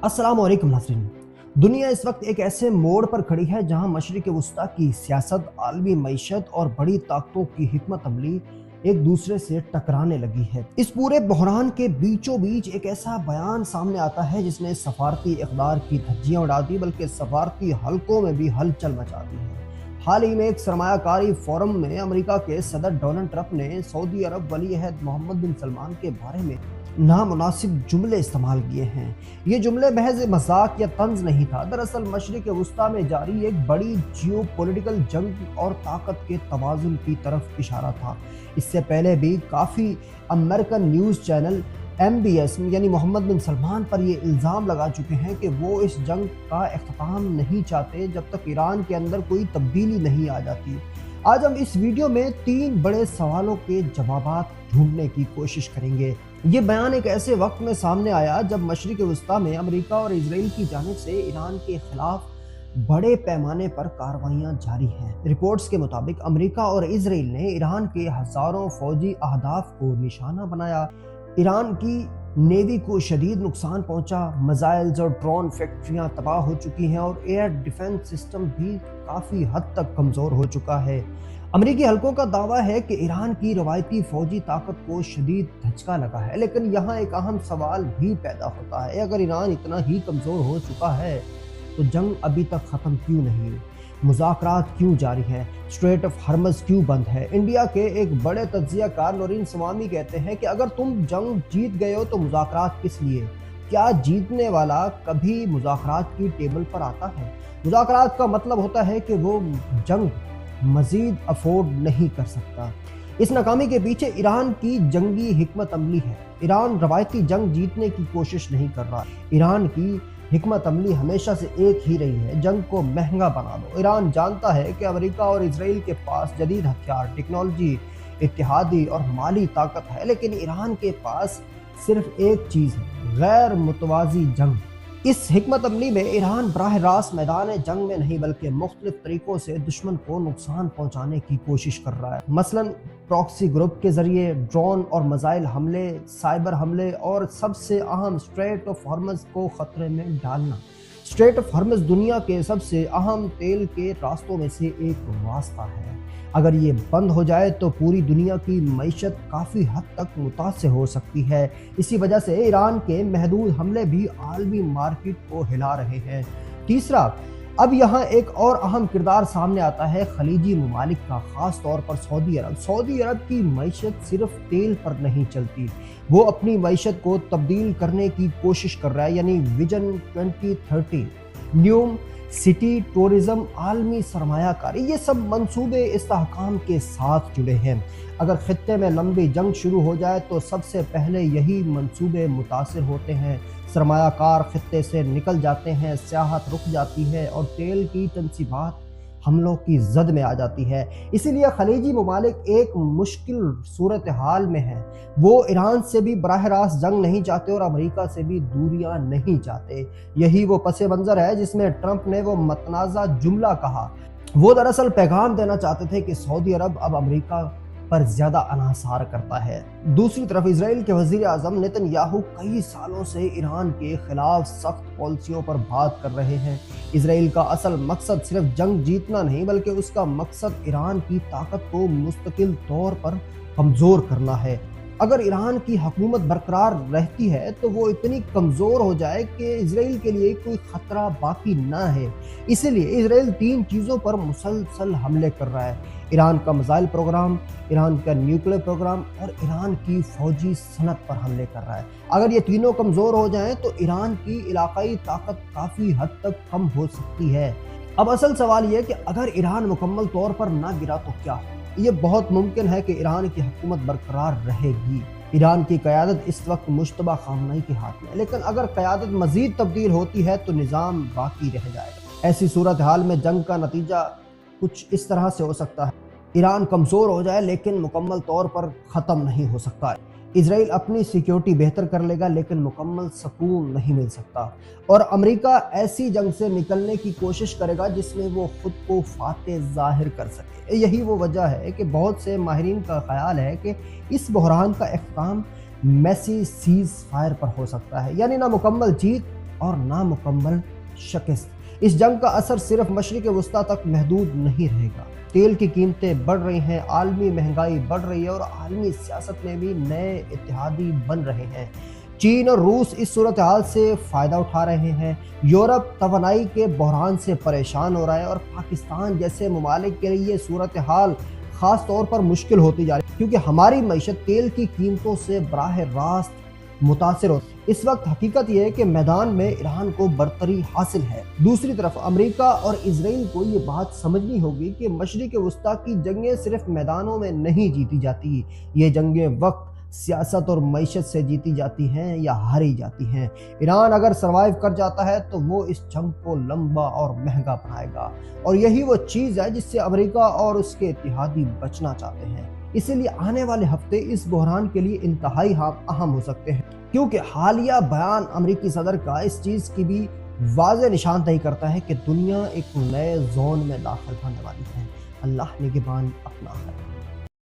अस्सलाम वालेकुम नाज़रीन। दुनिया इस वक्त एक ऐसे मोड़ पर खड़ी है जहां मशरिक़ वस्ता की सियासत, आलमी मईशत और बड़ी ताकतों की हिकमत अमली एक दूसरे से टकराने लगी है। इस पूरे बहरान के बीचों बीच एक ऐसा बयान सामने आता है जिसने सफारती इक़दार की धज्जियां उड़ा दी, बल्कि सफारती हलकों में भी हलचल मचा दी है। हाल ही में एक सरमायाकारी फोरम में अमेरिका के सदर डोनाल्ड ट्रंप ने सऊदी अरब वली अहद मोहम्मद बिन सलमान के बारे में नामुनासिब जुमले इस्तेमाल किए हैं। ये जुमले महज मजाक या तंज नहीं था, दरअसल मशरिक़ वस्ता में जारी एक बड़ी जियो पॉलिटिकल जंग और ताकत के तवाज़ुन की तरफ इशारा था। इससे पहले भी काफ़ी अमेरिकन न्यूज़ चैनल MBS यानी मोहम्मद बिन सलमान पर ये इल्ज़ाम लगा चुके हैं कि वो इस जंग का इख्तिताम नहीं चाहते जब तक ईरान के अंदर कोई तब्दीली नहीं आ जाती। आज हम इस वीडियो में 3 बड़े सवालों के जवाब ढूंढने की कोशिश करेंगे। ये बयान एक ऐसे वक्त में सामने आया जब मशरिक़ वस्ता में अमेरिका और इजराइल की जानिब से ईरान के खिलाफ बड़े पैमाने पर कार्रवाइयां जारी हैं। रिपोर्ट्स के मुताबिक अमेरिका और इजराइल ने ईरान के हजारों फौजी अहदाफ को निशाना बनाया। ईरान की नेवी को शदीद नुकसान पहुंचा, मिसाइल्स और ड्रोन फैक्ट्रियां तबाह हो चुकी हैं और एयर डिफेंस सिस्टम भी काफ़ी हद तक कमज़ोर हो चुका है। अमेरिकी हलकों का दावा है कि ईरान की रवायती फौजी ताकत को शदीद धचका लगा है, लेकिन यहाँ एक अहम सवाल भी पैदा होता है, अगर ईरान इतना ही कमज़ोर हो चुका है तो जंग अभी तक ख़त्म क्यों नहीं हुई? मुज़ाकरात क्यों जारी हैं? स्ट्रेट ऑफ हॉर्मज़ क्यों बंद है? इंडिया के एक बड़े तज्ज़ियाकार नौरीन स्वामी कहते हैं कि अगर तुम जंग जीत गए हो तो मुज़ाकरात किस लिए? क्या जीतने वाला कभी मुज़ाकरात की टेबल पर आता है? मुज़ाकरात का मतलब होता है कि वो जंग मज़ीद अफोर्ड नहीं कर सकता। इस नाकामी के पीछे ईरान की जंगी हिकमत अमली है। ईरान रवायती जंग जीतने की कोशिश नहीं कर रहा। ईरान की हिकमत अमली हमेशा से एक ही रही है, जंग को महंगा बना दो। ईरान जानता है कि अमेरिका और इजराइल के पास जदीद हथियार, टेक्नोलॉजी, इत्तेहादी और माली ताकत है, लेकिन ईरान के पास सिर्फ एक चीज़ है, गैर मुतवाज़ी जंग। इस हिकमत अमली में ईरान बराह रास्त मैदान जंग में नहीं बल्कि मुख्तलिफ तरीक़ों से दुश्मन को नुकसान पहुँचाने की कोशिश कर रहा है। मसलन प्रॉक्सी ग्रुप के ज़रिए ड्रोन और मिसाइल हमले, साइबर हमले और सबसे अहम स्ट्रेट ऑफ हॉर्मज़ को ख़तरे में डालना। स्ट्रेट ऑफ हॉर्मज़ दुनिया के सबसे अहम तेल के रास्तों में से एक रास्ता है। अगर ये बंद हो जाए तो पूरी दुनिया की मईशत काफ़ी हद तक मुतासर हो सकती है। इसी वजह से ईरान के महदूद हमले भी आलमी मार्केट को हिला रहे हैं। तीसरा, अब यहाँ एक और अहम किरदार सामने आता है खलीजी ममालिक का, ख़ास तौर पर सऊदी अरब। सऊदी अरब की मईशत सिर्फ तेल पर नहीं चलती, वो अपनी मईशत को तब्दील करने की कोशिश कर रहा है, यानी विजन 2030, न्यू सिटी, टूरिज्म, आलमी सरमायाकारी, ये सब मंसूबे इस्तेहकाम के साथ जुड़े हैं। अगर खित्ते में लंबी जंग शुरू हो जाए तो सबसे पहले यही मंसूबे मुतासिर होते हैं। सरमायाकार खित्ते से निकल जाते हैं, सियाहत रुक जाती है और तेल की तनसीबात हमलों की जद में आ जाती है। इसीलिए खलीजी ममालिक एक मुश्किल सूरत हाल में है। वो ईरान से भी बराह रास्त जंग नहीं चाहते और अमेरिका से भी दूरियां नहीं चाहते। यही वो पस मंज़र है जिसमें ट्रंप ने वो मतनाज़ा जुमला कहा। वो दरअसल पैगाम देना चाहते थे कि सऊदी अरब अब अमेरिका पर ज्यादा अनासार करता है। दूसरी तरफ इजराइल के वजीर आजम नेतन्याहू कई सालों से ईरान के खिलाफ सख्त पॉलिसियों पर बात कर रहे हैं। इजराइल का असल मकसद सिर्फ जंग जीतना नहीं बल्कि उसका मकसद ईरान की ताकत को मुस्तकिल तौर पर कमजोर करना है। अगर ईरान की हुकूमत बरकरार रहती है तो वो इतनी कमज़ोर हो जाए कि इजराइल के लिए कोई ख़तरा बाकी ना है। इसीलिए इजराइल 3 चीज़ों पर मुसलसल हमले कर रहा है: ईरान का मिसाइल प्रोग्राम, ईरान का न्यूक्लियर प्रोग्राम और ईरान की फ़ौजी सनत पर हमले कर रहा है। अगर ये तीनों कमज़ोर हो जाएं तो ईरान की इलाकाई ताकत काफ़ी हद तक कम हो सकती है। अब असल सवाल ये है कि अगर ईरान मुकम्मल तौर पर ना गिरा तो क्या हो? ये बहुत मुमकिन है कि ईरान की हुकूमत बरकरार रहेगी। ईरान की क़यादत इस वक्त मुश्तबा ख़ामनेई के हाथ में है, लेकिन अगर क़यादत मज़ीद तब्दील होती है तो निज़ाम बाकी रह जाएगा। ऐसी सूरत हाल में जंग का नतीजा कुछ इस तरह से हो सकता है: ईरान कमज़ोर हो जाए लेकिन मुकम्मल तौर पर ख़त्म नहीं हो सकता। इजराइल अपनी सिक्योरिटी बेहतर कर लेगा लेकिन मुकम्मल सुकून नहीं मिल सकता, और अमेरिका ऐसी जंग से निकलने की कोशिश करेगा जिसमें वो खुद को फातेह जाहिर कर सके। यही वो वजह है कि बहुत से माहिरीन का ख्याल है कि इस बहरान का इख्तिताम मैसी सीज फायर पर हो सकता है, यानी ना मुकम्मल जीत और नामुकम्मल शिकस्त। इस जंग का असर सिर्फ मशरिक़ वस्ता तक महदूद नहीं रहेगा। तेल की कीमतें बढ़ रही हैं, आलमी महंगाई बढ़ रही है और आलमी सियासत में भी नए इत्तेहादी बन रहे हैं। चीन और रूस इस सूरत हाल से फ़ायदा उठा रहे हैं। यूरोप तवानाई के बहरान से परेशान हो रहा है और पाकिस्तान जैसे ममालिक के लिए ये सूरत हाल ख़ास तौर पर मुश्किल होती जा रही है, क्योंकि हमारी मईशत तेल की कीमतों से बराह रास्त मुतासिर होती है। इस वक्त हकीकत यह है कि मैदान में ईरान को बरतरी हासिल है। दूसरी तरफ अमेरिका और इजराइल को ये बात समझनी होगी कि मशरिक़ वस्ता की जंगें सिर्फ मैदानों में नहीं जीती जाती, ये जंगें वक्त, सियासत और मईशत से जीती जाती हैं या हारी जाती हैं। ईरान अगर सर्वाइव कर जाता है तो वो इस जंग को लंबा और महंगा बनाएगा, और यही वो चीज़ है जिससे अमेरिका और उसके इत्तेहादी बचना चाहते हैं। इसीलिए आने वाले हफ्ते इस बहरान के लिए इंतहाई अहम हो सकते हैं, क्योंकि हालिया बयान अमेरिकी सदर का इस चीज़ की भी वाज़ेह निशानदही करता है कि दुनिया एक नए जोन में दाखिल होने वाली है। अल्लाह निगहबान अपना है।